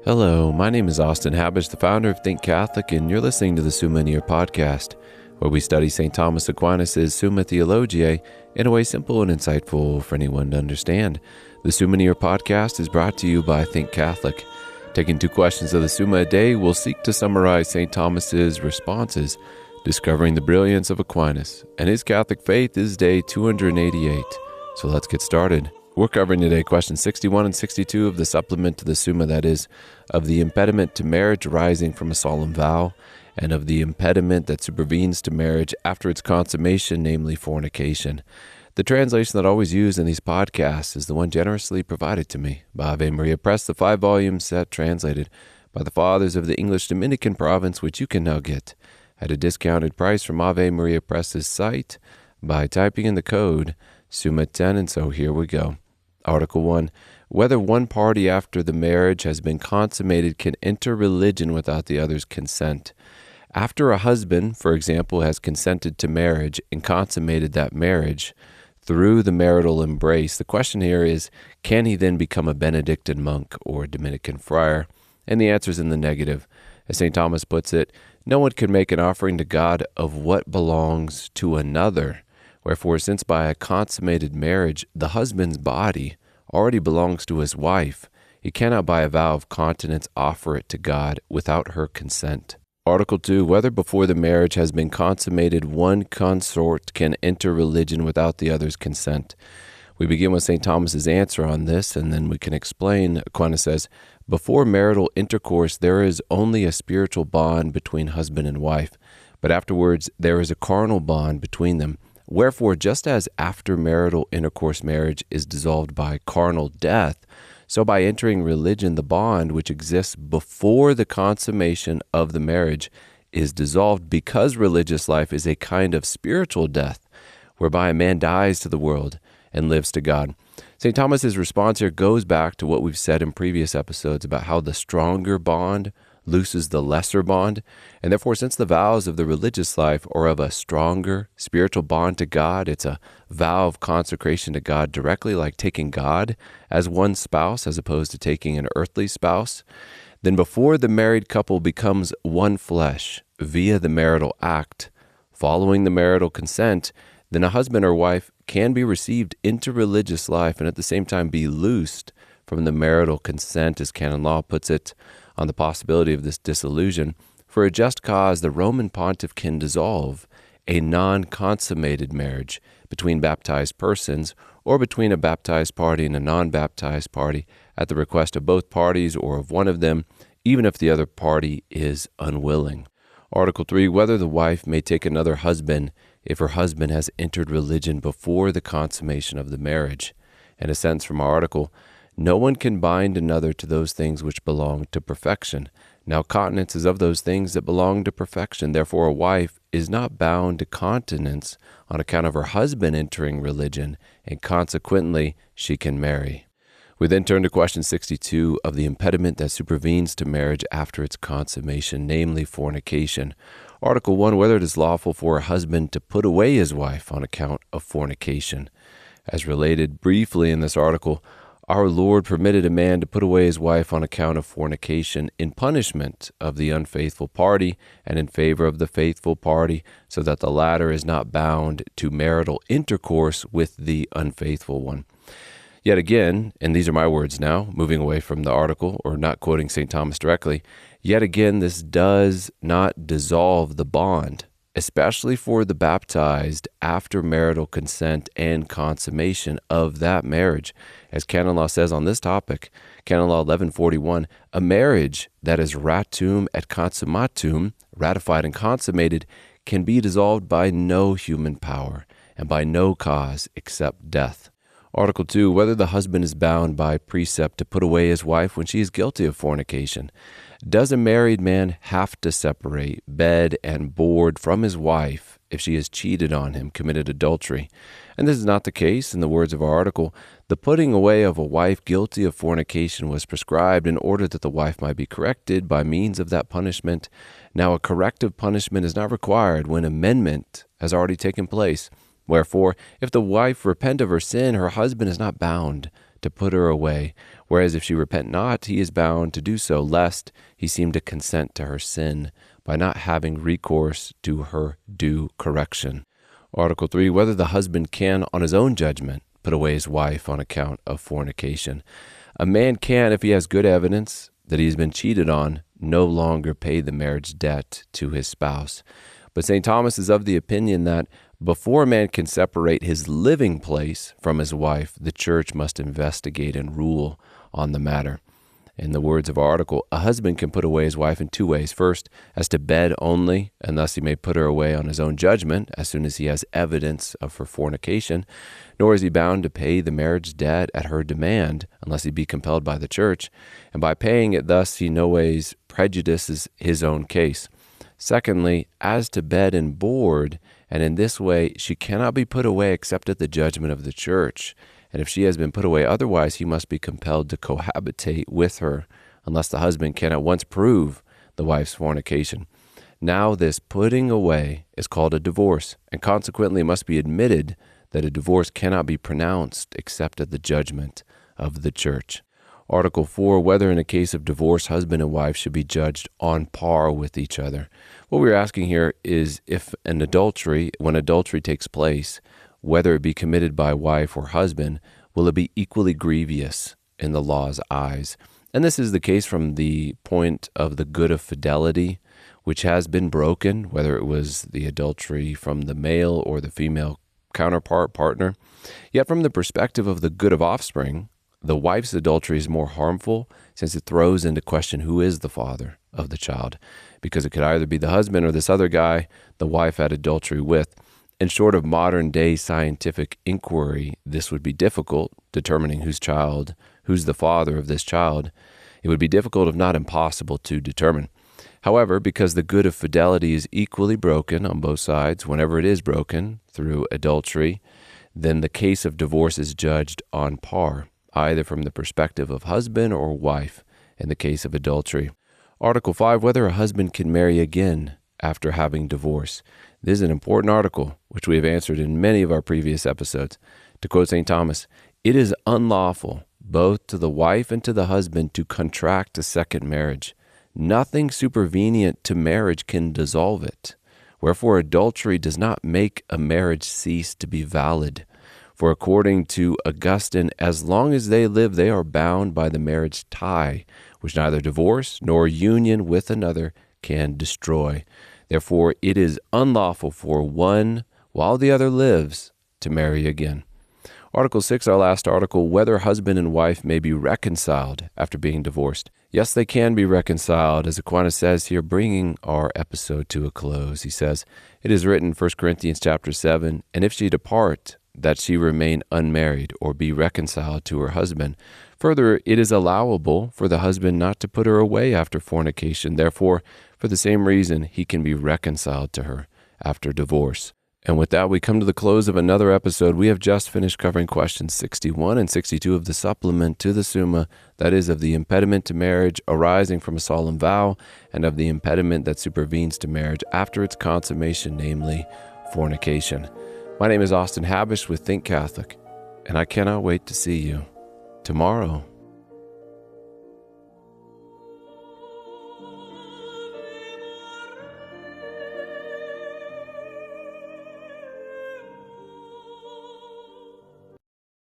Hello, my name is Austin Habish, the founder of Think Catholic, and you're listening to the Summa podcast, where we study St. Thomas Aquinas' Summa Theologiae in a way simple and insightful for anyone to understand. The Summa podcast is brought to you by Think Catholic. Taking 2 questions of the Summa a day, we'll seek to summarize St. Thomas's responses, discovering the brilliance of Aquinas and his Catholic faith is day 288. So let's get started. We're covering today questions 61 and 62 of the supplement to the Summa, that is, of the impediment to marriage arising from a solemn vow, and of the impediment that supervenes to marriage after its consummation, namely fornication. The translation that I always use in these podcasts is the one generously provided to me by Ave Maria Press, the 5-volume set translated by the Fathers of the English Dominican province, which you can now get at a discounted price from Ave Maria Press's site by typing in the code Summa 10, and so here we go. Article 1. Whether one party after the marriage has been consummated can enter religion without the other's consent. After a husband, for example, has consented to marriage and consummated that marriage through the marital embrace, the question here is, can he then become a Benedictine monk or a Dominican friar? And the answer is in the negative. As St. Thomas puts it, no one can make an offering to God of what belongs to another. Wherefore, since by a consummated marriage the husband's body already belongs to his wife, he cannot by a vow of continence offer it to God without her consent. Article 2. Whether before the marriage has been consummated one consort can enter religion without the other's consent. We begin with St. Thomas's answer on this, and then we can explain. Aquinas says, before marital intercourse there is only a spiritual bond between husband and wife, but afterwards there is a carnal bond between them. Wherefore, just as after marital intercourse marriage is dissolved by carnal death, so by entering religion the bond which exists before the consummation of the marriage is dissolved, because religious life is a kind of spiritual death, whereby a man dies to the world and lives to God. St. Thomas's response here goes back to what we've said in previous episodes about how the stronger bond looses the lesser bond, and therefore, since the vows of the religious life are of a stronger spiritual bond to God, it's a vow of consecration to God directly, like taking God as one spouse as opposed to taking an earthly spouse, then before the married couple becomes one flesh via the marital act, following the marital consent, then a husband or wife can be received into religious life and at the same time be loosed from the marital consent, as canon law puts it, on the possibility of this dissolution. For a just cause, the Roman pontiff can dissolve a non-consummated marriage between baptized persons or between a baptized party and a non-baptized party at the request of both parties or of one of them, even if the other party is unwilling. Article 3. Whether the wife may take another husband if her husband has entered religion before the consummation of the marriage. In a sense from our article, no one can bind another to those things which belong to perfection. Now continence is of those things that belong to perfection. Therefore a wife is not bound to continence on account of her husband entering religion, and consequently she can marry. We then turn to question 62 of the impediment that supervenes to marriage after its consummation, namely fornication. Article 1. Whether it is lawful for a husband to put away his wife on account of fornication. As related briefly in this article, our Lord permitted a man to put away his wife on account of fornication in punishment of the unfaithful party and in favor of the faithful party, so that the latter is not bound to marital intercourse with the unfaithful one. Yet again, and these are my words now, moving away from the article or not quoting St. Thomas directly, yet again this does not dissolve the bond, especially for the baptized after marital consent and consummation of that marriage. As canon law says on this topic, canon law 1141, a marriage that is ratum et consummatum, ratified and consummated, can be dissolved by no human power and by no cause except death. Article 2. Whether the husband is bound by precept to put away his wife when she is guilty of fornication. Does a married man have to separate bed and board from his wife if she has cheated on him, committed adultery? And this is not the case. In the words of our article, the putting away of a wife guilty of fornication was prescribed in order that the wife might be corrected by means of that punishment. Now, a corrective punishment is not required when amendment has already taken place. Wherefore, if the wife repent of her sin, her husband is not bound to put her away, whereas if she repent not, he is bound to do so, lest he seem to consent to her sin by not having recourse to her due correction. Article 3, whether the husband can, on his own judgment, put away his wife on account of fornication. A man can, if he has good evidence that he has been cheated on, no longer pay the marriage debt to his spouse. But St. Thomas is of the opinion that before a man can separate his living place from his wife, the church must investigate and rule on the matter. In the words of our article, a husband can put away his wife in two ways. First, as to bed only, and thus he may put her away on his own judgment as soon as he has evidence of her fornication, nor is he bound to pay the marriage debt at her demand, unless he be compelled by the church, and by paying it thus he no ways prejudices his own case. Secondly, as to bed and board, and in this way she cannot be put away except at the judgment of the church. And if she has been put away otherwise, he must be compelled to cohabitate with her, unless the husband can at once prove the wife's fornication. Now this putting away is called a divorce, and consequently must be admitted that a divorce cannot be pronounced except at the judgment of the church. Article 4, whether in a case of divorce, husband and wife should be judged on par with each other. What we're asking here is if when adultery takes place, whether it be committed by wife or husband, will it be equally grievous in the law's eyes? And this is the case from the point of the good of fidelity, which has been broken, whether it was the adultery from the male or the female partner. Yet from the perspective of the good of offspring, the wife's adultery is more harmful, since it throws into question who is the father of the child, because it could either be the husband or this other guy the wife had adultery with. And short of modern-day scientific inquiry, this would be difficult, determining who's the father of this child. It would be difficult, if not impossible, to determine. However, because the good of fidelity is equally broken on both sides, whenever it is broken through adultery, then the case of divorce is judged on par, either from the perspective of husband or wife in the case of adultery. Article 5, whether a husband can marry again after having divorce. This is an important article, which we have answered in many of our previous episodes. To quote St. Thomas, it is unlawful, both to the wife and to the husband, to contract a second marriage. Nothing supervenient to marriage can dissolve it. Wherefore adultery does not make a marriage cease to be valid. For according to Augustine, as long as they live, they are bound by the marriage tie, which neither divorce nor union with another can destroy. Therefore, it is unlawful for one, while the other lives, to marry again. Article 6, our last article, whether husband and wife may be reconciled after being divorced. Yes, they can be reconciled, as Aquinas says here, bringing our episode to a close. He says, it is written, 1 Corinthians chapter 7, and if she depart, that she remain unmarried, or be reconciled to her husband. Further, it is allowable for the husband not to put her away after fornication. Therefore, for the same reason, he can be reconciled to her after divorce. And with that, we come to the close of another episode. We have just finished covering questions 61 and 62 of the supplement to the Summa, that is, of the impediment to marriage arising from a solemn vow, and of the impediment that supervenes to marriage after its consummation, namely fornication. My name is Austin Habish with Think Catholic, and I cannot wait to see you tomorrow.